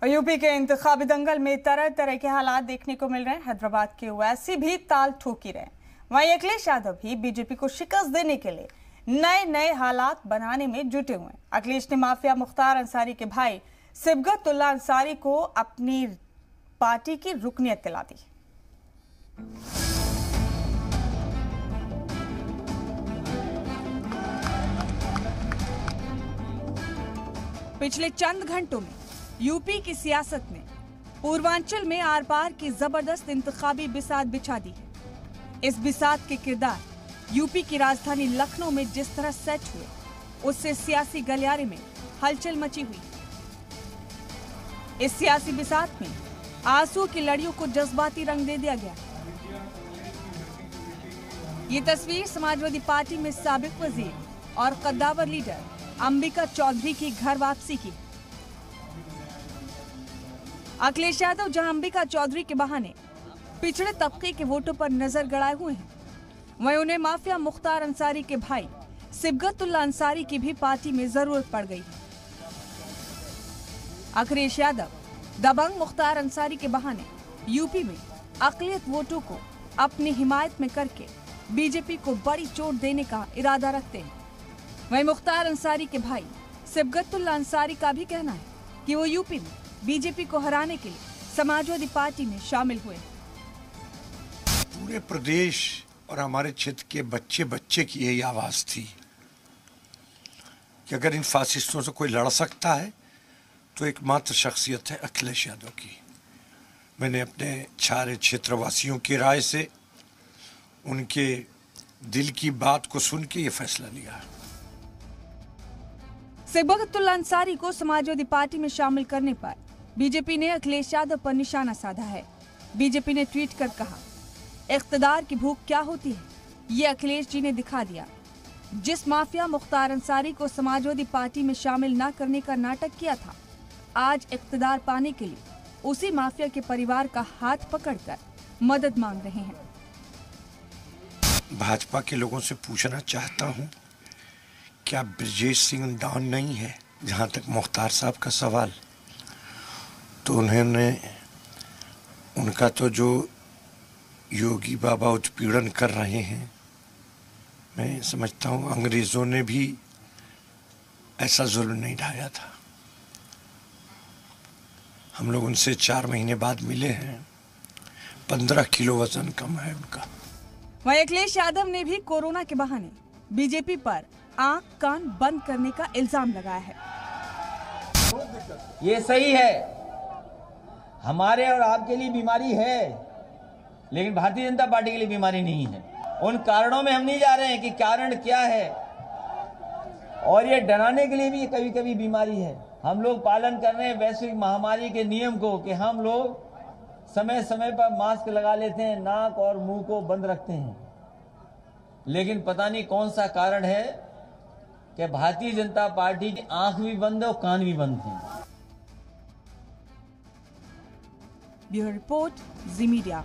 UP के इंतखाबी दंगल में तरह तरह के हालात देखने को मिल रहे हैं। हैदराबाद के ओवैसी भी ताल ठोकी रहे। वहीं अखिलेश यादव भी बीजेपी को शिकस्त देने के लिए नए नए हालात बनाने में जुटे हुए हैं। अखिलेश ने माफिया मुख्तार अंसारी के भाई सिबगतुल्लाह अंसारी को अपनी पार्टी की रुकनियत दिला दी। पिछले चंद घंटों में यूपी की सियासत ने पूर्वांचल में आर पार की जबरदस्त इंतखाबी बिसात बिछा दी है। इस बिसात के किरदार यूपी की राजधानी लखनऊ में जिस तरह सेट हुए, उससे सियासी गलियारे में हलचल मची हुई। इस सियासी बिसात में आंसू की लड़ियों को जज्बाती रंग दे दिया गया। ये तस्वीर समाजवादी पार्टी में साबिक वजीर और कद्दावर लीडर अंबिका चौधरी की घर वापसी की। अखिलेश यादव जहां अंबिका चौधरी के बहाने पिछड़े तबके के वोटों पर नजर गड़ाए हुए हैं, वहीं उन्हें माफिया मुख्तार अंसारी के भाई सिबगतुल्लाह अंसारी की भी पार्टी में जरूरत पड़ गई। अखिलेश यादव दबंग मुख्तार अंसारी के बहाने यूपी में अकलियत वोटों को अपनी हिमायत में करके बीजेपी को बड़ी चोट देने का इरादा रखते हैं। वहीं मुख्तार अंसारी के भाई सिबगतुल्लाह अंसारी का भी कहना है कि वो यूपी में बीजेपी को हराने के लिए समाजवादी पार्टी में शामिल हुए। पूरे प्रदेश और हमारे क्षेत्र के बच्चे बच्चे की यही आवाज थी कि अगर इन फासिस्टों से कोई लड़ सकता है तो एकमात्र शख्सियत है अखिलेश यादव की। मैंने अपने सारे क्षेत्रवासियों की राय से, उनके दिल की बात को सुन के ये फैसला लिया। सिबगतुल्लाह अंसारी को समाजवादी पार्टी में शामिल करने पर बीजेपी ने अखिलेश यादव पर निशाना साधा है। बीजेपी ने ट्वीट कर कहा, इख्तिदार की भूख क्या होती है ये अखिलेश जी ने दिखा दिया। जिस माफिया मुख्तार अंसारी को समाजवादी पार्टी में शामिल न करने का नाटक किया था, आज इख्तिदार पाने के लिए उसी माफिया के परिवार का हाथ पकड़कर मदद मांग रहे हैं। भाजपा के लोगों से पूछना चाहता हूं, क्या ब्रजेश सिंह डॉन नहीं है? जहां तक मुख्तार साहब का सवाल, तो उन्होंने उनका तो जो योगी बाबा उत्पीड़न कर रहे हैं, मैं समझता हूं अंग्रेजों ने भी ऐसा जुल्म नहीं ढाया था। हम लोग उनसे 4 महीने बाद मिले हैं, 15 किलो वजन कम है उनका। वहीं अखिलेश यादव ने भी कोरोना के बहाने बीजेपी पर आंख कान बंद करने का इल्जाम लगाया है। ये सही है, हमारे और आपके लिए बीमारी है, लेकिन भारतीय जनता पार्टी के लिए बीमारी नहीं है। उन कारणों में हम नहीं जा रहे हैं कि कारण क्या है, और ये डराने के लिए भी कभी कभी बीमारी है। हम लोग पालन कर रहे हैं वैश्विक महामारी के नियम को कि हम लोग समय समय पर मास्क लगा लेते हैं, नाक और मुंह को बंद रखते हैं, लेकिन पता नहीं कौन सा कारण है कि भारतीय जनता पार्टी की आंख भी बंद है और कान भी बंद हैं। ब्यूरो रिपोर्ट, जी मीडिया।